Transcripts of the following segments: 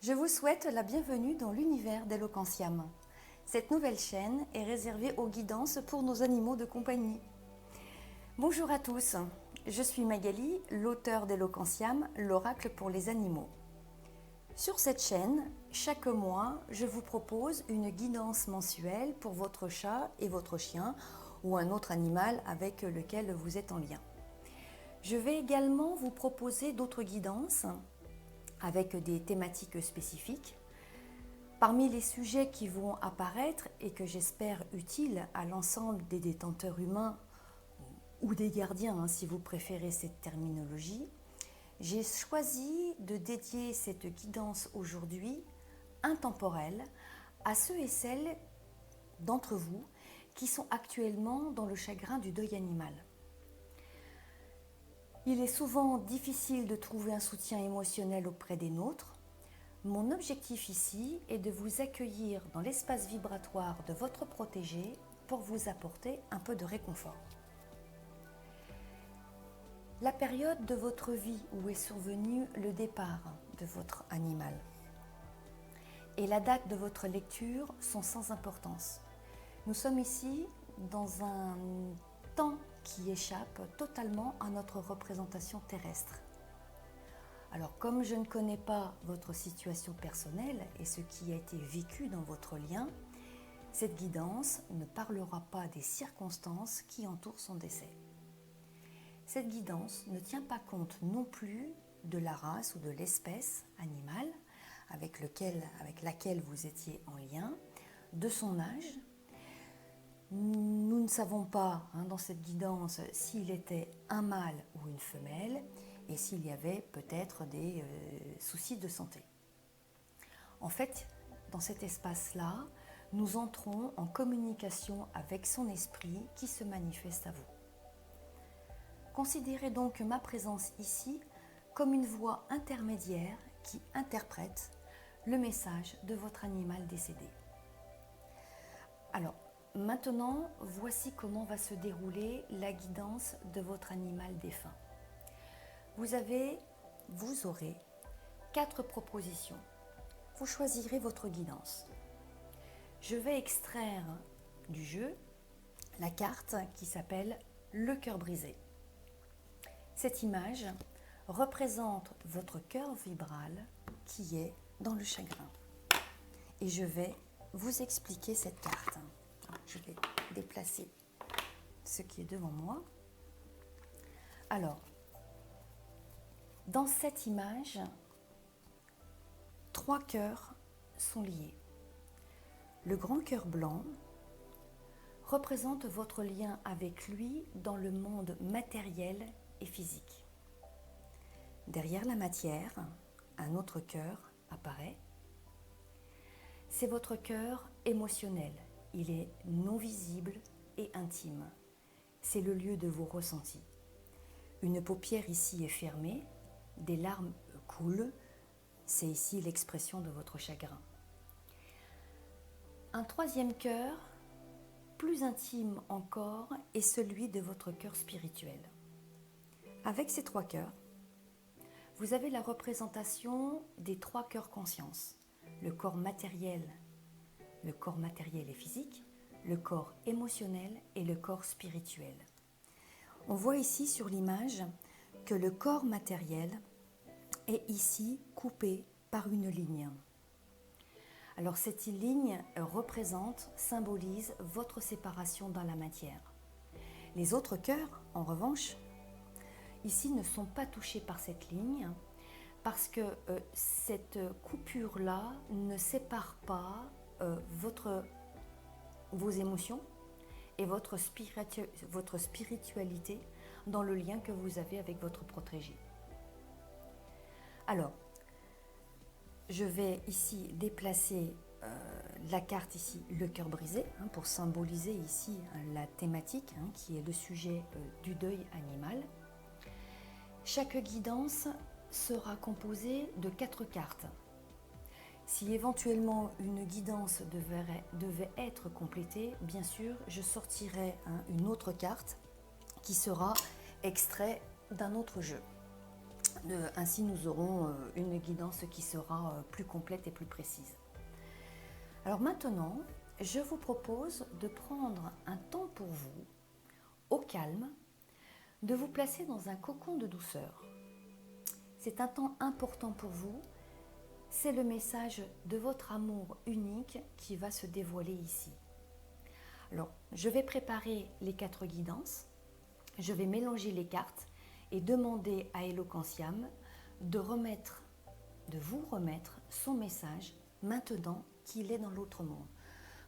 Je vous souhaite la bienvenue dans l'univers d'Eloquentiam. Cette nouvelle chaîne est réservée aux guidances pour nos animaux de compagnie. Bonjour à tous, je suis Magali, l'auteur d'Eloquentiam, l'oracle pour les animaux. Sur cette chaîne, chaque mois, je vous propose une guidance mensuelle pour votre chat et votre chien ou un autre animal avec lequel vous êtes en lien. Je vais également vous proposer d'autres guidances avec des thématiques spécifiques. Parmi les sujets qui vont apparaître et que j'espère utiles à l'ensemble des détenteurs humains ou des gardiens, si vous préférez cette terminologie, j'ai choisi de dédier cette guidance aujourd'hui intemporelle à ceux et celles d'entre vous qui sont actuellement dans le chagrin du deuil animal. Il est souvent difficile de trouver un soutien émotionnel auprès des nôtres. Mon objectif ici est de vous accueillir dans l'espace vibratoire de votre protégé pour vous apporter un peu de réconfort. La période de votre vie où est survenu le départ de votre animal et la date de votre lecture sont sans importance. Nous sommes ici dans un temps qui échappe totalement à notre représentation terrestre. Alors, comme je ne connais pas votre situation personnelle et ce qui a été vécu dans votre lien, cette guidance ne parlera pas des circonstances qui entourent son décès. Cette guidance ne tient pas compte non plus de la race ou de l'espèce animale avec laquelle vous étiez en lien, de son âge. Nous ne savons pas dans cette guidance s'il était un mâle ou une femelle et s'il y avait peut-être des soucis de santé. En fait, dans cet espace-là, nous entrons en communication avec son esprit qui se manifeste à vous. Considérez donc ma présence ici comme une voix intermédiaire qui interprète le message de votre animal décédé. Alors, maintenant, voici comment va se dérouler la guidance de votre animal défunt. Vous aurez 4 propositions. Vous choisirez votre guidance. Je vais extraire du jeu la carte qui s'appelle le cœur brisé. Cette image représente votre cœur vibral qui est dans le chagrin. Et je vais vous expliquer cette carte. Je vais déplacer ce qui est devant moi. Alors, dans cette image, 3 cœurs sont liés. Le grand cœur blanc représente votre lien avec lui dans le monde matériel et physique. Derrière la matière, un autre cœur apparaît. C'est votre cœur émotionnel. Il est non visible et intime. C'est le lieu de vos ressentis. Une paupière ici est fermée, des larmes coulent. C'est ici l'expression de votre chagrin. Un 3e cœur, plus intime encore, est celui de votre cœur spirituel. Avec ces 3 cœurs, vous avez la représentation des 3 cœurs conscience. Le corps matériel et physique, le corps émotionnel et le corps spirituel. On voit ici sur l'image que le corps matériel est ici coupé par une ligne. Alors cette ligne symbolise votre séparation dans la matière. Les autres cœurs, en revanche, ici ne sont pas touchés par cette ligne parce que cette coupure-là ne sépare pas vos émotions et votre spiritualité dans le lien que vous avez avec votre protégé. Alors, je vais ici déplacer la carte ici, le cœur brisé, pour symboliser ici la thématique qui est le sujet du deuil animal. Chaque guidance sera composée de 4 cartes. Si éventuellement une guidance devait être complétée, bien sûr, je sortirai une autre carte qui sera extrait d'un autre jeu. Ainsi, nous aurons une guidance qui sera plus complète et plus précise. Alors maintenant, je vous propose de prendre un temps pour vous, au calme, de vous placer dans un cocon de douceur. C'est un temps important pour vous. C'est le message de votre amour unique qui va se dévoiler ici. Alors, je vais préparer les 4 guidances. Je vais mélanger les cartes et demander à Eloquentiam de vous remettre son message maintenant qu'il est dans l'autre monde.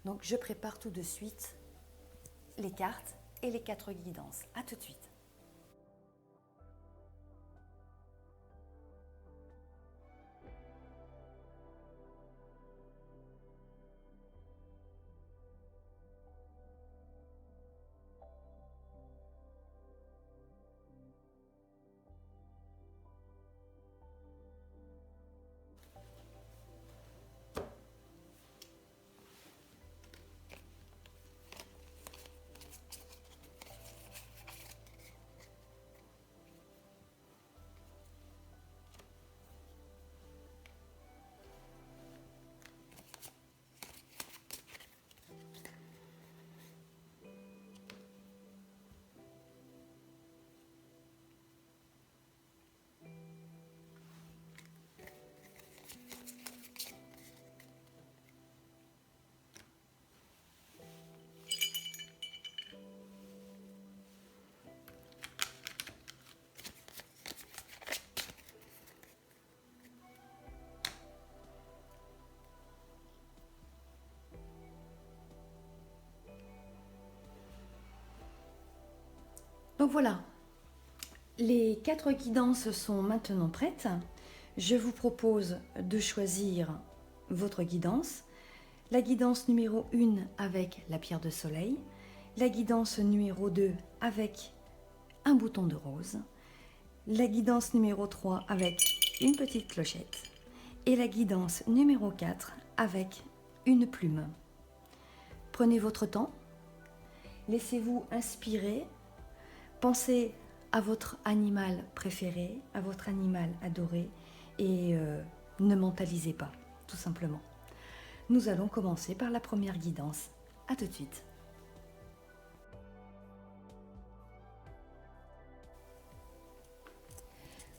Donc, je prépare tout de suite les cartes et les 4 guidances. À tout de suite. Donc voilà, les 4 guidances sont maintenant prêtes. Je vous propose de choisir votre guidance. La guidance numéro 1 avec la pierre de soleil, la guidance numéro 2 avec un bouton de rose, la guidance numéro 3 avec une petite clochette et la guidance numéro 4 avec une plume. Prenez votre temps, laissez-vous inspirer. Pensez à votre animal préféré, à votre animal adoré et ne mentalisez pas, tout simplement. Nous allons commencer par la première guidance. À tout de suite.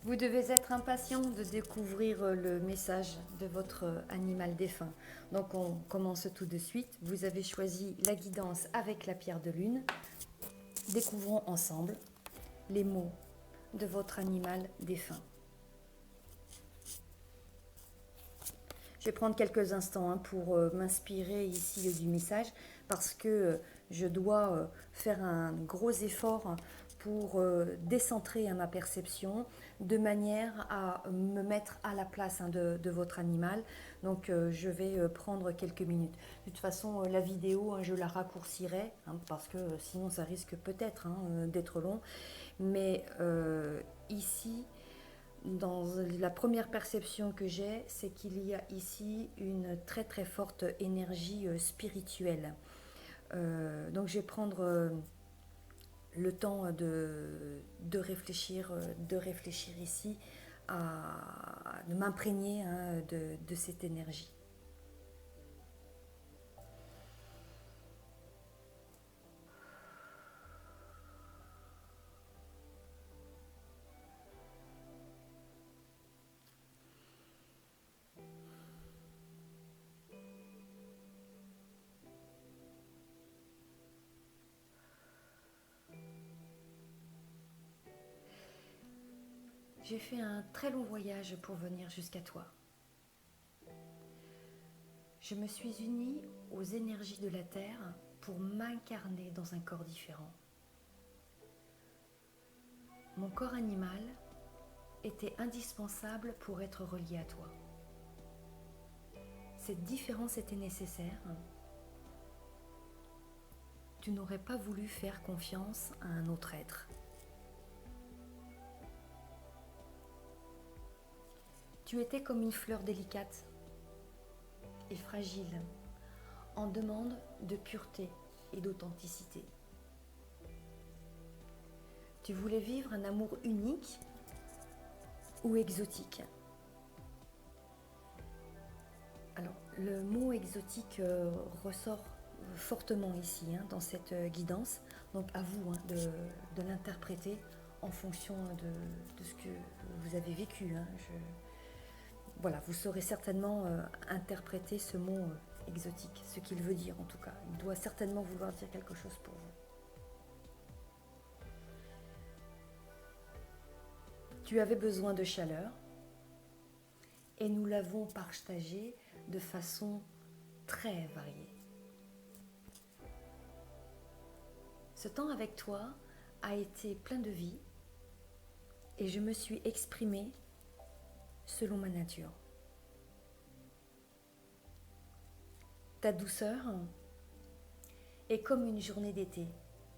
Vous devez être impatient de découvrir le message de votre animal défunt. Donc on commence tout de suite. Vous avez choisi la guidance avec la pierre de lune. Découvrons ensemble les mots de votre animal défunt. Je vais prendre quelques instants pour m'inspirer ici du message parce que je dois faire un gros effort pour décentrer ma perception de manière à me mettre à la place de votre animal. Donc je vais prendre quelques minutes. De toute façon, la vidéo, je la raccourcirai parce que sinon ça risque peut-être d'être long. Mais ici, dans la première perception que j'ai, c'est qu'il y a ici une très très forte énergie spirituelle. Donc je vais prendre le temps de réfléchir ici, de m'imprégner de cette énergie. J'ai fait un très long voyage pour venir jusqu'à toi. Je me suis unie aux énergies de la Terre pour m'incarner dans un corps différent. Mon corps animal était indispensable pour être relié à toi. Cette différence était nécessaire. Tu n'aurais pas voulu faire confiance à un autre être. Tu étais comme une fleur délicate et fragile, en demande de pureté et d'authenticité. Tu voulais vivre un amour unique ou exotique. Alors, le mot exotique ressort fortement ici, hein, dans cette guidance. Donc, à vous, hein, de l'interpréter en fonction de ce que vous avez vécu. Hein. Voilà, vous saurez certainement interpréter ce mot exotique, ce qu'il veut dire en tout cas. Il doit certainement vouloir dire quelque chose pour vous. Tu avais besoin de chaleur et nous l'avons partagé de façon très variée. Ce temps avec toi a été plein de vie et je me suis exprimée selon ma nature. Ta douceur est comme une journée d'été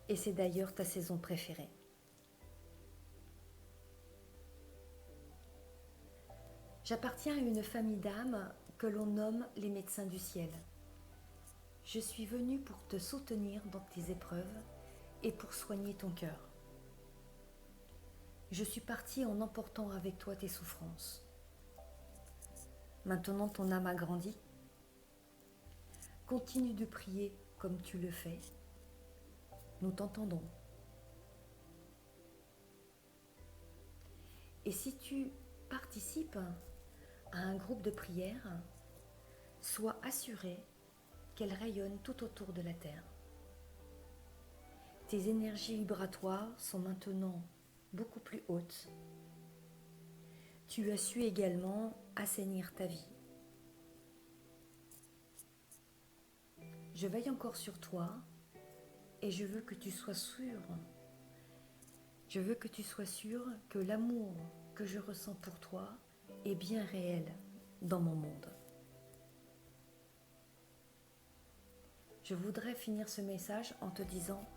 et c'est d'ailleurs ta saison préférée. J'appartiens à une famille d'âmes que l'on nomme les médecins du ciel. Je suis venue pour te soutenir dans tes épreuves et pour soigner ton cœur. Je suis partie en emportant avec toi tes souffrances. Maintenant ton âme a grandi. Continue de prier comme tu le fais. Nous t'entendons. Et si tu participes à un groupe de prière, sois assuré qu'elle rayonne tout autour de la terre. Tes énergies vibratoires sont maintenant beaucoup plus hautes. Tu as su également assainir ta vie. Je veille encore sur toi et je veux que tu sois sûr. Je veux que tu sois sûr que l'amour que je ressens pour toi est bien réel dans mon monde. Je voudrais finir ce message en te disant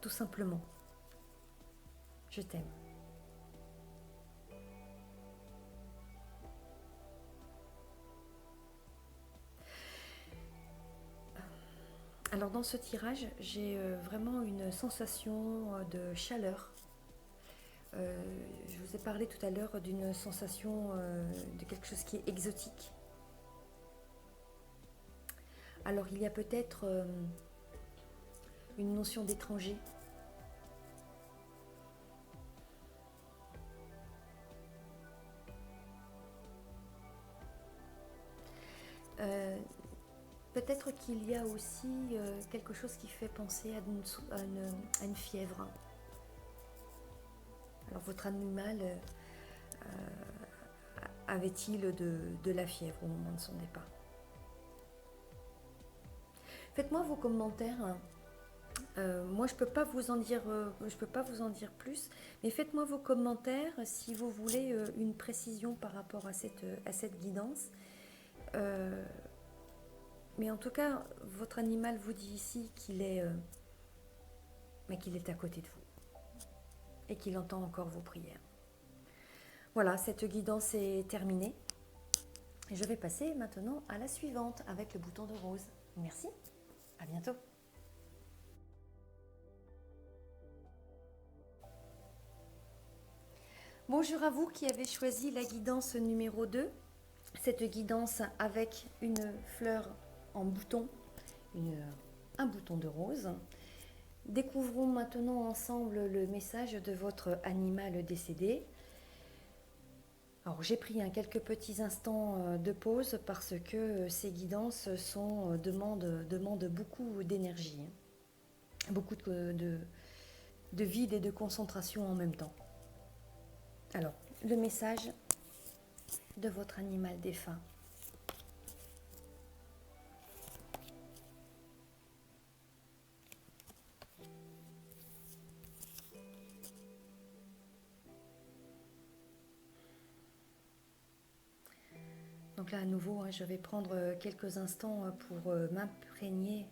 tout simplement, je t'aime. Alors dans ce tirage, j'ai vraiment une sensation de chaleur. Je vous ai parlé tout à l'heure d'une sensation de quelque chose qui est exotique. Alors il y a peut-être une notion d'étranger. Peut-être qu'il y a aussi quelque chose qui fait penser à une fièvre. Alors votre animal avait-il de la fièvre au moment de son départ? Faites-moi vos commentaires. Moi je peux pas vous en dire plus, mais faites-moi vos commentaires si vous voulez une précision par rapport à cette guidance. Mais en tout cas, votre animal vous dit ici qu'il est à côté de vous et qu'il entend encore vos prières. Voilà, cette guidance est terminée. Je vais passer maintenant à la suivante avec le bouton de rose. Merci, à bientôt. Bonjour à vous qui avez choisi la guidance numéro 2. Cette guidance avec une fleur en bouton, un bouton de rose. Découvrons maintenant ensemble le message de votre animal décédé. Alors j'ai pris quelques petits instants de pause parce que ces guidances demandent beaucoup d'énergie, beaucoup de vide et de concentration en même temps. Alors, le message de votre animal défunt. Donc là, à nouveau, je vais prendre quelques instants pour m'imprégner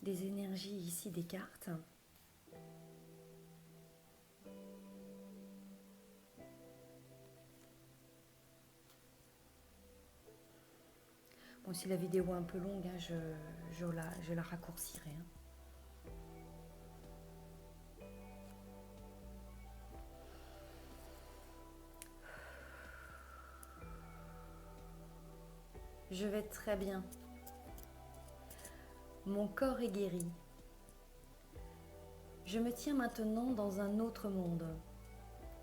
des énergies ici des cartes. Bon, si la vidéo est un peu longue, je la raccourcirai. Je vais très bien. Mon corps est guéri. Je me tiens maintenant dans un autre monde.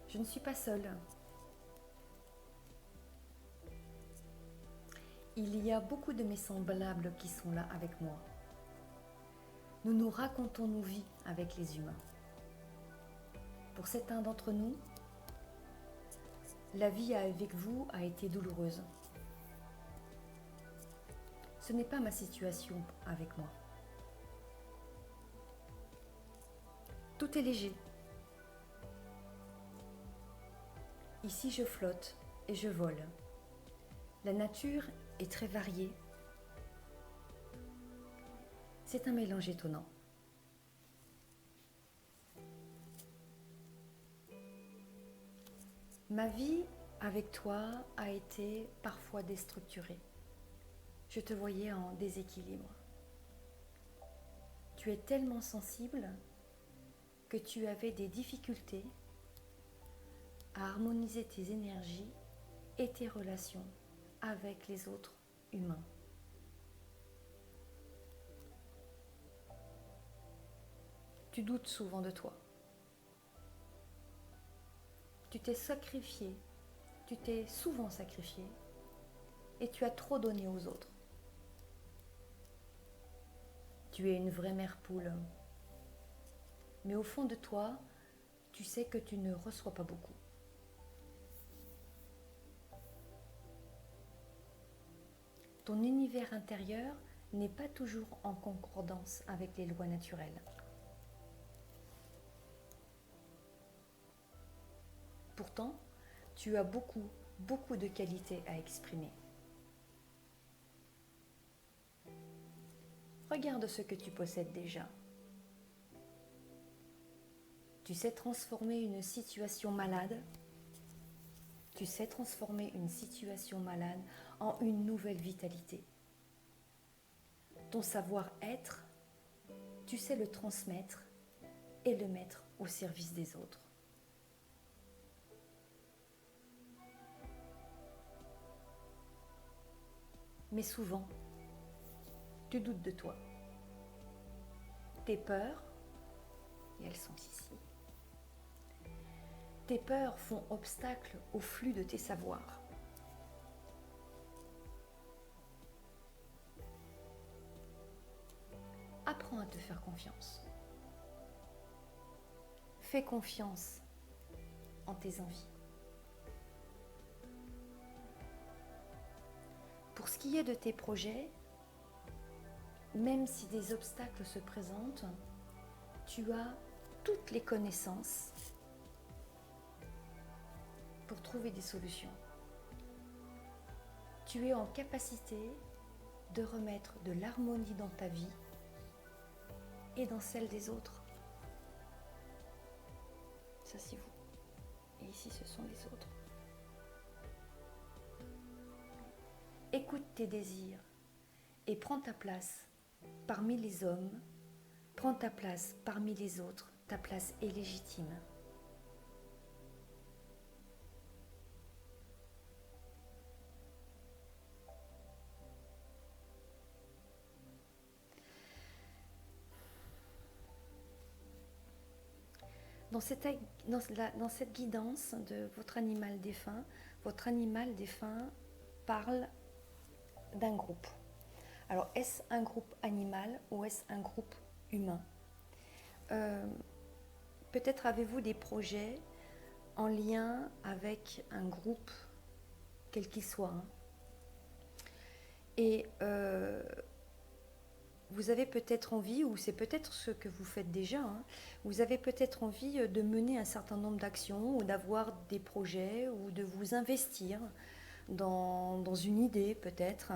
Je ne suis pas seule. Il y a beaucoup de mes semblables qui sont là avec moi. Nous nous racontons nos vies avec les humains. Pour certains d'entre nous, la vie avec vous a été douloureuse. Ce n'est pas ma situation avec moi. Tout est léger. Ici, je flotte et je vole. La nature est très variée. C'est un mélange étonnant. Ma vie avec toi a été parfois déstructurée. Je te voyais en déséquilibre. Tu es tellement sensible que tu avais des difficultés à harmoniser tes énergies et tes relations avec les autres humains. Tu doutes souvent de toi. Tu t'es sacrifié, tu t'es souvent sacrifié et tu as trop donné aux autres. Tu es une vraie mère poule. Mais au fond de toi, tu sais que tu ne reçois pas beaucoup. Ton univers intérieur n'est pas toujours en concordance avec les lois naturelles. Pourtant, tu as beaucoup de qualités à exprimer. Regarde ce que tu possèdes déjà. Tu sais transformer une situation malade. Tu sais transformer une situation malade en une nouvelle vitalité. Ton savoir-être, tu sais le transmettre et le mettre au service des autres. Mais souvent, tu doutes de toi. Tes peurs, et elles sont ici, tes peurs font obstacle au flux de tes savoirs. Apprends à te faire confiance. Fais confiance en tes envies. Pour ce qui est de tes projets, même si des obstacles se présentent, tu as toutes les connaissances pour trouver des solutions. Tu es en capacité de remettre de l'harmonie dans ta vie et dans celle des autres. Ça, c'est vous. Et ici, ce sont les autres. Écoute tes désirs et prends ta place parmi les hommes. Prends ta place parmi les autres. Ta place est légitime. Dans cette guidance de votre animal défunt parle d'un groupe. Alors, est-ce un groupe animal ou est-ce un groupe humain ? Peut-être avez-vous des projets en lien avec un groupe, quel qu'il soit. Et vous avez peut-être envie, ou c'est peut-être ce que vous faites déjà, vous avez peut-être envie de mener un certain nombre d'actions ou d'avoir des projets ou de vous investir dans une idée peut-être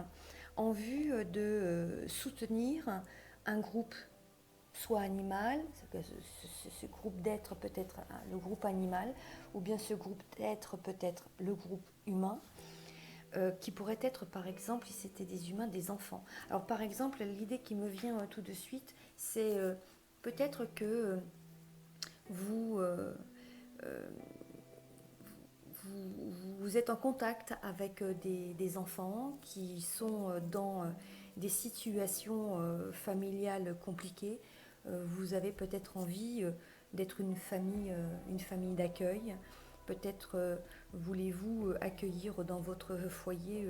en vue de soutenir un groupe, soit animal, ce groupe d'êtres peut-être le groupe animal, ou bien ce groupe d'êtres peut-être le groupe humain, qui pourrait être par exemple, si c'était des humains, des enfants. Alors par exemple, l'idée qui me vient tout de suite, c'est peut-être que vous vous êtes en contact avec des enfants qui sont dans des situations familiales compliquées. Vous avez peut-être envie d'être une famille d'accueil. Peut-être voulez-vous accueillir dans votre foyer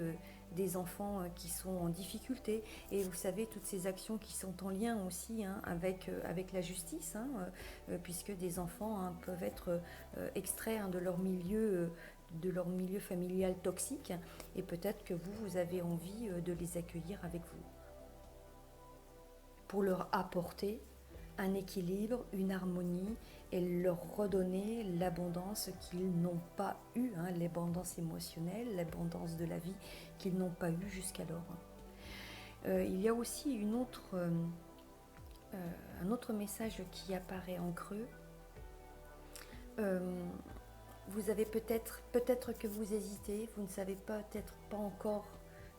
des enfants qui sont en difficulté. Et vous savez, toutes ces actions qui sont en lien aussi hein, avec la justice, hein, puisque des enfants hein, peuvent être extraits hein, de leur milieu familial toxique. Et peut-être que vous avez envie de les accueillir avec vous pour leur apporter un équilibre, une harmonie et leur redonner l'abondance qu'ils n'ont pas eue, hein, l'abondance émotionnelle, l'abondance de la vie qu'ils n'ont pas eue jusqu'alors. Il y a aussi un autre message qui apparaît en creux. Vous avez peut-être que vous hésitez, vous ne savez peut-être pas encore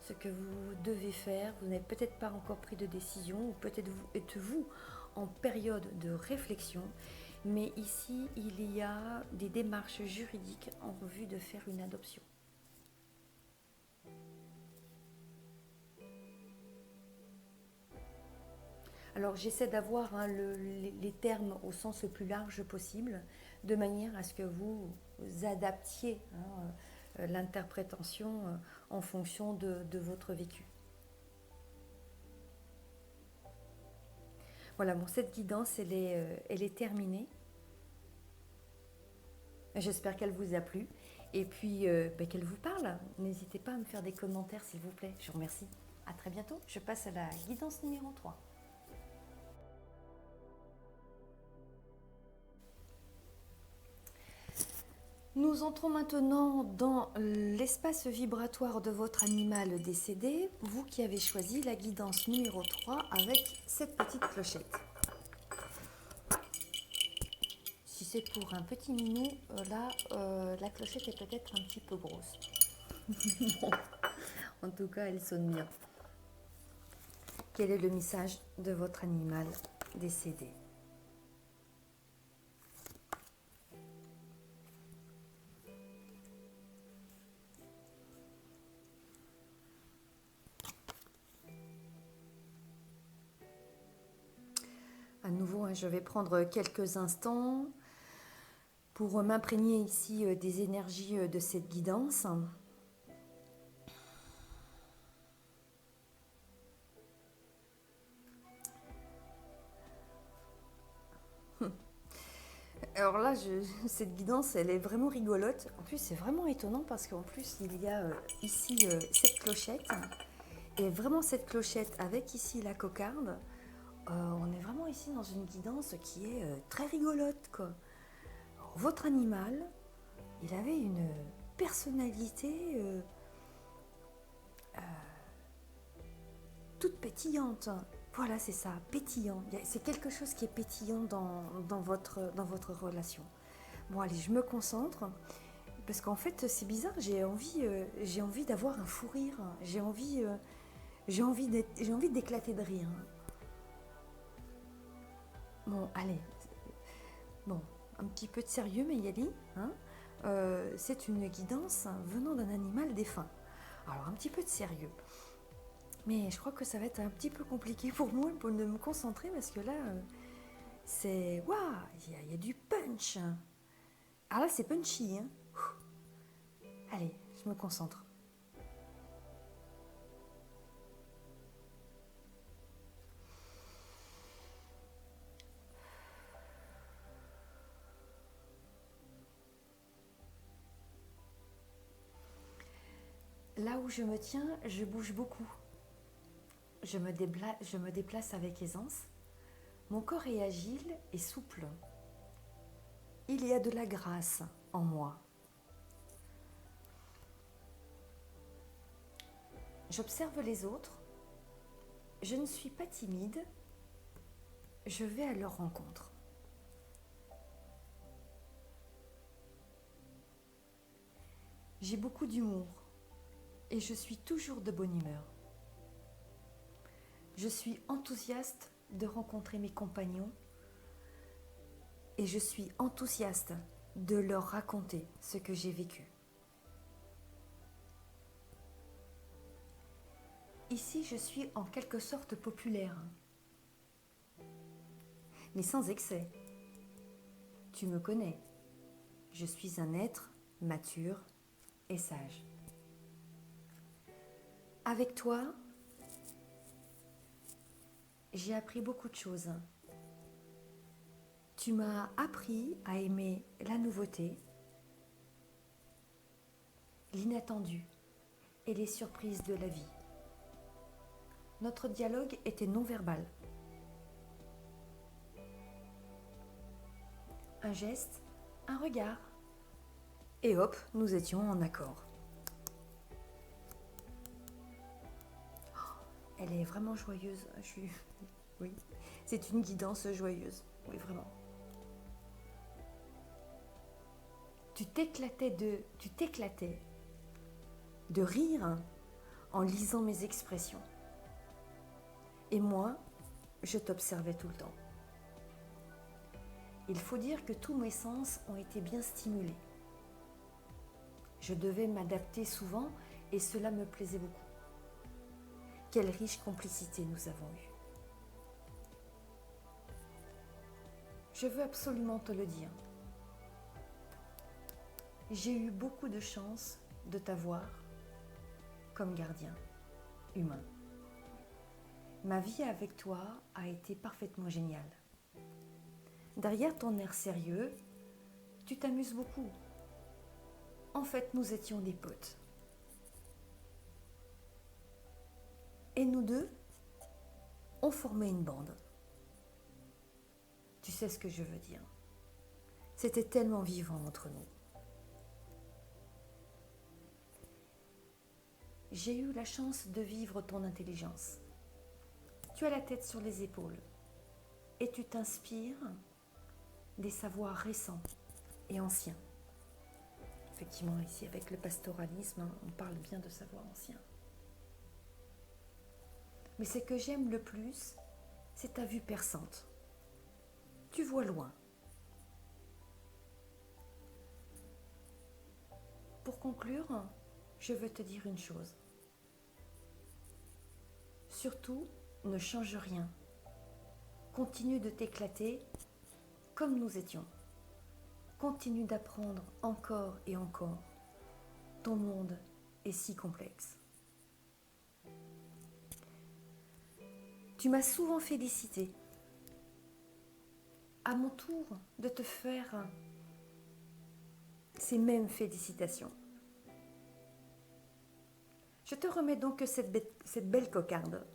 ce que vous devez faire, vous n'avez peut-être pas encore pris de décision, ou peut-être êtes-vous en période de réflexion, mais ici il y a des démarches juridiques en vue de faire une adoption. Alors j'essaie d'avoir hein, les termes au sens le plus large possible, de manière à ce que vous adaptiez hein, l'interprétation en fonction de votre vécu. Voilà, bon, cette guidance, elle est terminée. J'espère qu'elle vous a plu et puis qu'elle vous parle. N'hésitez pas à me faire des commentaires, s'il vous plaît. Je vous remercie. À très bientôt. Je passe à la guidance numéro 3. Nous entrons maintenant dans l'espace vibratoire de votre animal décédé, vous qui avez choisi la guidance numéro 3 avec cette petite clochette. Si c'est pour un petit minou, là, la clochette est peut-être un petit peu grosse. Bon, en tout cas, elle sonne bien. Quel est le message de votre animal décédé ? À nouveau, je vais prendre quelques instants pour m'imprégner ici des énergies de cette guidance. Alors là, cette guidance, elle est vraiment rigolote. En plus, c'est vraiment étonnant parce qu'en plus, il y a ici cette clochette. Et vraiment cette clochette avec ici la cocarde. On est vraiment ici dans une guidance qui est très rigolote, quoi. Alors, votre animal, il avait une personnalité toute pétillante. Voilà, c'est ça, pétillant. C'est quelque chose qui est pétillant dans votre relation. Bon, allez, je me concentre. Parce qu'en fait, c'est bizarre, j'ai envie d'avoir un fou rire. J'ai envie d'éclater de rire. Bon, allez. Bon, un petit peu de sérieux, Magali. Hein, c'est une guidance venant d'un animal défunt. Alors, un petit peu de sérieux. Mais je crois que ça va être un petit peu compliqué pour moi pour de me concentrer parce que là, c'est... Waouh, il y a du punch. Ah là, c'est punchy. Hein. Allez, je me concentre. Là où je me tiens, je bouge beaucoup. Je me déplace avec aisance. Mon corps est agile et souple. Il y a de la grâce en moi. J'observe les autres. Je ne suis pas timide. Je vais à leur rencontre. J'ai beaucoup d'humour et je suis toujours de bonne humeur. Je suis enthousiaste de rencontrer mes compagnons et je suis enthousiaste de leur raconter ce que j'ai vécu. Ici, je suis en quelque sorte populaire, mais sans excès. Tu me connais, je suis un être mature et sage. Avec toi, j'ai appris beaucoup de choses. Tu m'as appris à aimer la nouveauté, l'inattendu et les surprises de la vie. Notre dialogue était non verbal. Un geste, un regard, et hop, nous étions en accord. Elle est vraiment joyeuse. Oui, c'est une guidance joyeuse. Oui, vraiment. Tu t'éclatais de rire en lisant mes expressions. Et moi, je t'observais tout le temps. Il faut dire que tous mes sens ont été bien stimulés. Je devais m'adapter souvent et cela me plaisait beaucoup. Quelle riche complicité nous avons eue. Je veux absolument te le dire. J'ai eu beaucoup de chance de t'avoir comme gardien humain. Ma vie avec toi a été parfaitement géniale. Derrière ton air sérieux, tu t'amuses beaucoup. En fait, nous étions des potes. Et nous deux, on formait une bande. Tu sais ce que je veux dire. C'était tellement vivant entre nous. J'ai eu la chance de vivre ton intelligence. Tu as la tête sur les épaules et tu t'inspires des savoirs récents et anciens. Effectivement, ici, avec le pastoralisme, on parle bien de savoirs anciens. Mais ce que j'aime le plus, c'est ta vue perçante. Tu vois loin. Pour conclure, je veux te dire une chose. Surtout, ne change rien. Continue de t'éclater comme nous étions. Continue d'apprendre encore et encore. Ton monde est si complexe. Tu m'as souvent félicité. À mon tour de te faire ces mêmes félicitations. Je te remets donc cette belle cocarde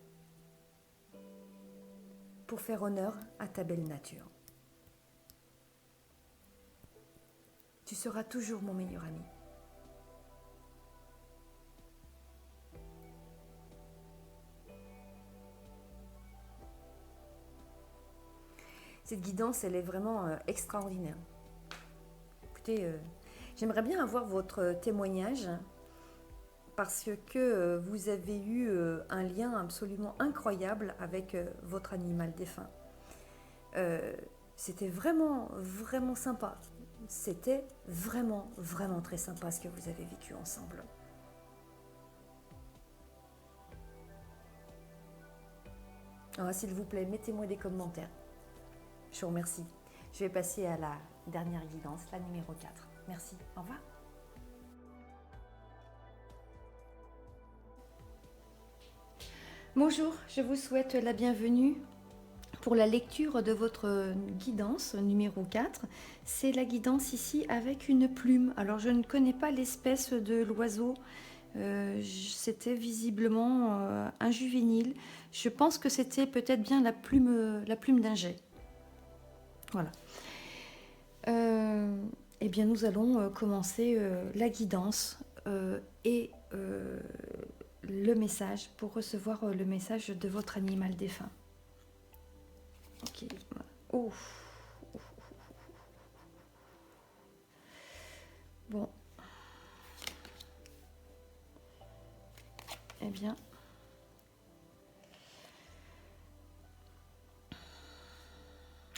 pour faire honneur à ta belle nature. Tu seras toujours mon meilleur ami. Cette guidance, elle est vraiment extraordinaire. Écoutez, j'aimerais bien avoir votre témoignage parce que vous avez eu un lien absolument incroyable avec votre animal défunt. C'était vraiment, vraiment sympa. C'était vraiment, vraiment très sympa ce que vous avez vécu ensemble. Alors, s'il vous plaît, mettez-moi des commentaires. Je vous remercie. Je vais passer à la dernière guidance, la numéro 4. Merci. Au revoir. Bonjour, je vous souhaite la bienvenue pour la lecture de votre guidance numéro 4. C'est la guidance ici avec une plume. Alors je ne connais pas l'espèce de l'oiseau. C'était visiblement un juvénile. Je pense que c'était peut-être bien la plume d'un geai. Voilà. Eh bien nous allons commencer la guidance et le message pour recevoir le message de votre animal défunt. Ok. Ouf. Bon. Eh bien.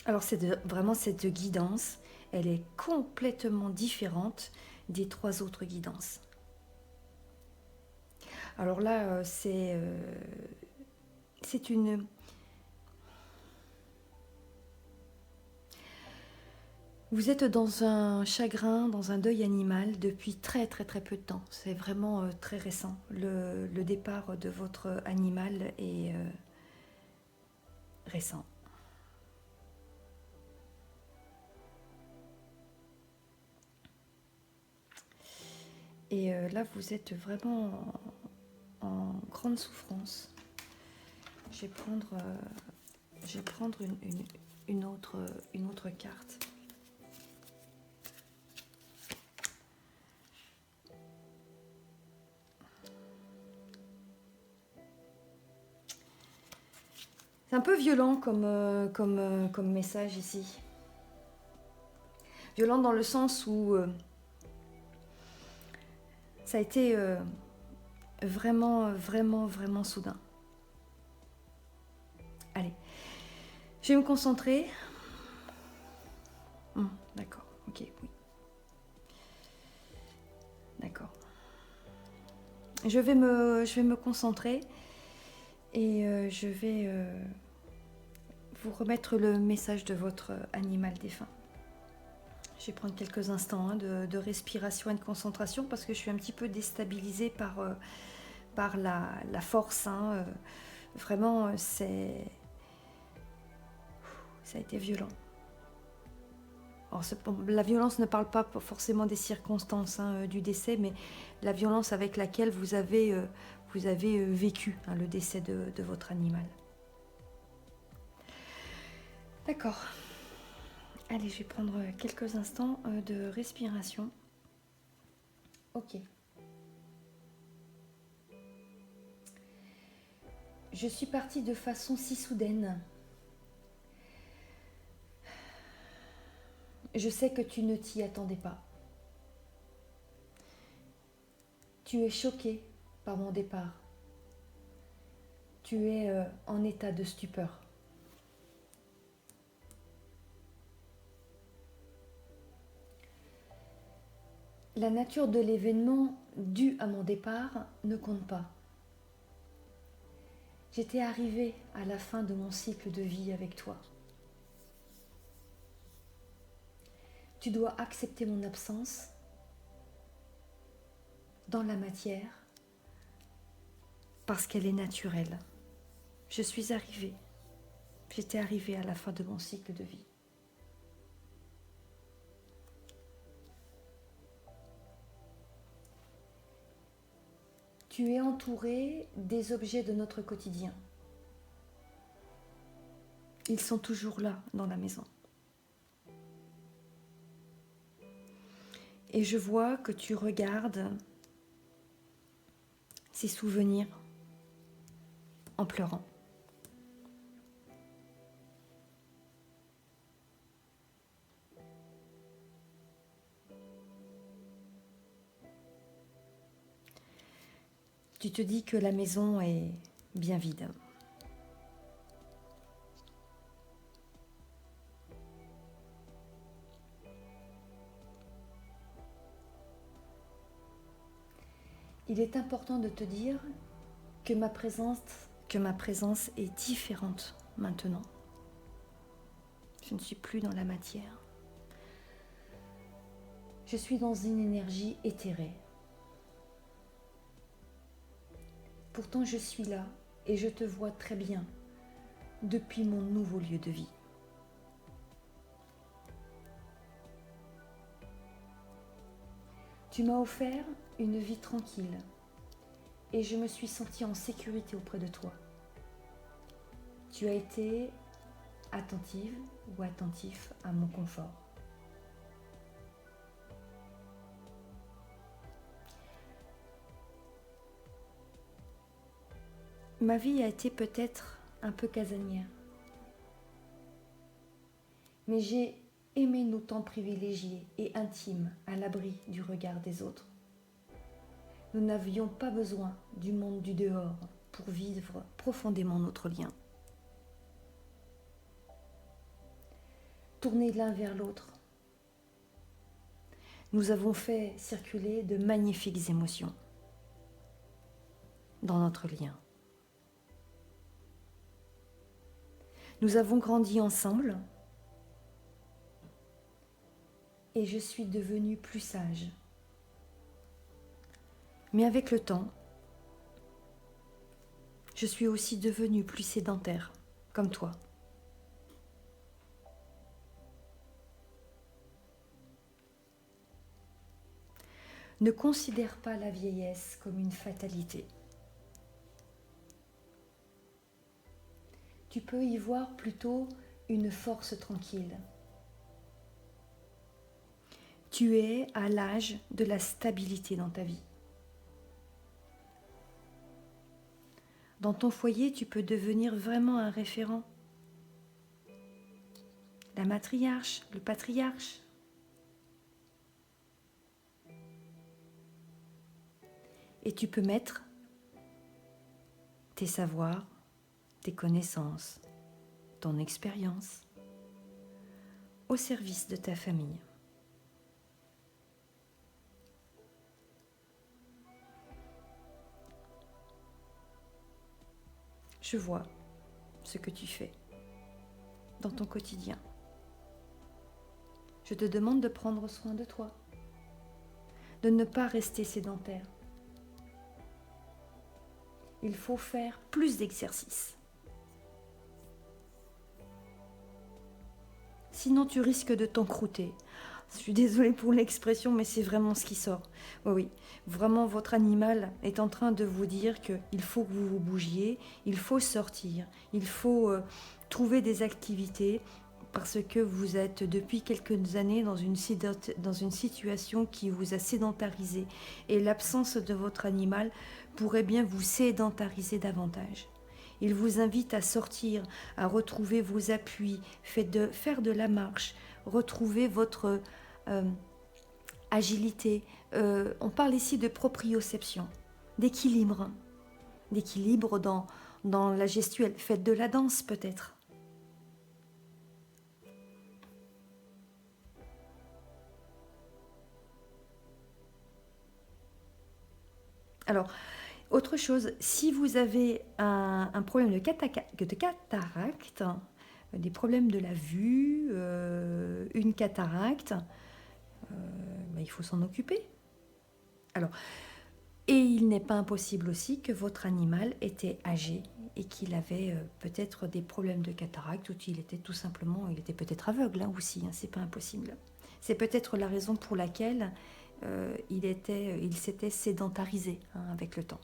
Alors vraiment cette guidance, elle est complètement différente des 3 autres guidances. Alors là, c'est une... Vous êtes dans un chagrin, dans un deuil animal depuis très très très peu de temps. C'est vraiment très récent. Le départ de votre animal est récent. Et là, vous êtes vraiment en grande souffrance. Je vais prendre une autre carte. C'est un peu violent comme message ici. Violent dans le sens où ça a été vraiment soudain. Allez, je vais me concentrer. D'accord, ok, oui. D'accord. Je vais me concentrer et je vais vous remettre le message de votre animal défunt. Je vais prendre quelques instants de respiration et de concentration parce que je suis un petit peu déstabilisée par la force. Vraiment, ça a été violent. Alors, la violence ne parle pas forcément des circonstances du décès, mais la violence avec laquelle vous avez vécu le décès de votre animal. D'accord. Allez, je vais prendre quelques instants de respiration. Ok. Je suis partie de façon si soudaine. Je sais que tu ne t'y attendais pas. Tu es choqué par mon départ. Tu es en état de stupeur. La nature de l'événement dû à mon départ ne compte pas. J'étais arrivée à la fin de mon cycle de vie avec toi. Tu dois accepter mon absence dans la matière parce qu'elle est naturelle. Je suis arrivée. J'étais arrivée à la fin de mon cycle de vie. Tu es entouré des objets de notre quotidien. Ils sont toujours là dans la maison. Et je vois que tu regardes ces souvenirs en pleurant. Tu te dis que la maison est bien vide. Il est important de te dire que ma présence est différente maintenant. Je ne suis plus dans la matière. Je suis dans une énergie éthérée. Pourtant, je suis là et je te vois très bien depuis mon nouveau lieu de vie. Tu m'as offert une vie tranquille et je me suis sentie en sécurité auprès de toi. Tu as été attentive ou attentif à mon confort. Ma vie a été peut-être un peu casanière, mais j'ai aimé nos temps privilégiés et intimes à l'abri du regard des autres. Nous n'avions pas besoin du monde du dehors pour vivre profondément notre lien. Tournés l'un vers l'autre, nous avons fait circuler de magnifiques émotions. dans notre lien. Nous avons grandi ensemble et je suis devenue plus sage. Mais avec le temps, je suis aussi devenue plus sédentaire, comme toi. Ne considère pas la vieillesse comme une fatalité. Tu peux y voir plutôt une force tranquille. Tu es à l'âge de la stabilité dans ta vie. Dans ton foyer, tu peux devenir vraiment un référent. La matriarche, le patriarche. Et tu peux mettre tes savoirs, tes connaissances, ton expérience au service de ta famille. Je vois ce que tu fais dans ton quotidien. Je te demande de prendre soin de toi, de ne pas rester sédentaire. Il faut faire plus d'exercices. Sinon, tu risques de t'encrouter. Je suis désolée pour l'expression, mais c'est vraiment ce qui sort. Oui, vraiment, votre animal est en train de vous dire qu'il faut que vous vous bougiez, il faut sortir, il faut trouver des activités parce que vous êtes depuis quelques années dans une situation qui vous a sédentarisé. Et l'absence de votre animal pourrait bien vous sédentariser davantage. Il vous invite à sortir, à retrouver vos appuis, faire de la marche, retrouver votre agilité. On parle ici de proprioception, d'équilibre dans la gestuelle. Faites de la danse peut-être. Alors, autre chose, si vous avez un problème de cataracte, des problèmes de la vue, une cataracte, il faut s'en occuper. Alors, et il n'est pas impossible aussi que votre animal était âgé et qu'il avait peut-être des problèmes de cataracte ou qu'il était tout simplement, il était peut-être aveugle aussi, c'est pas impossible. C'est peut-être la raison pour laquelle il s'était sédentarisé avec le temps.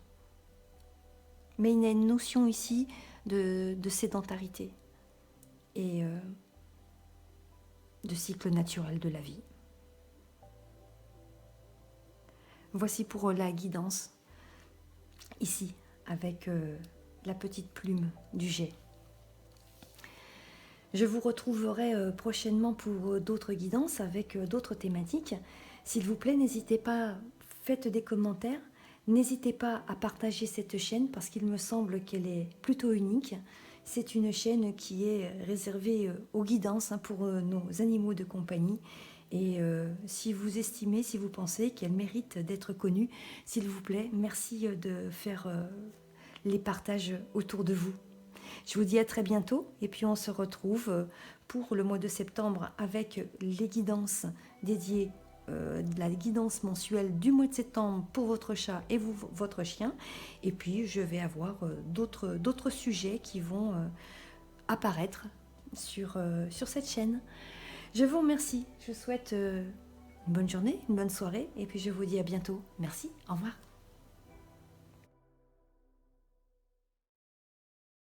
Mais il y a une notion ici de sédentarité et de cycle naturel de la vie. Voici pour la guidance, ici, avec la petite plume du jet. Je vous retrouverai prochainement pour d'autres guidances avec d'autres thématiques. S'il vous plaît, n'hésitez pas, faites des commentaires. N'hésitez pas à partager cette chaîne parce qu'il me semble qu'elle est plutôt unique. C'est une chaîne qui est réservée aux guidances pour nos animaux de compagnie. Et si vous estimez, si vous pensez qu'elle mérite d'être connue, s'il vous plaît, merci de faire les partages autour de vous. Je vous dis à très bientôt et puis on se retrouve pour le mois de septembre avec les guidances dédiées, la guidance mensuelle du mois de septembre pour votre chat et votre chien. Et puis je vais avoir d'autres sujets qui vont apparaître sur cette chaîne. Je vous remercie, je vous souhaite une bonne journée, une bonne soirée et puis je vous dis à bientôt. Merci, au revoir.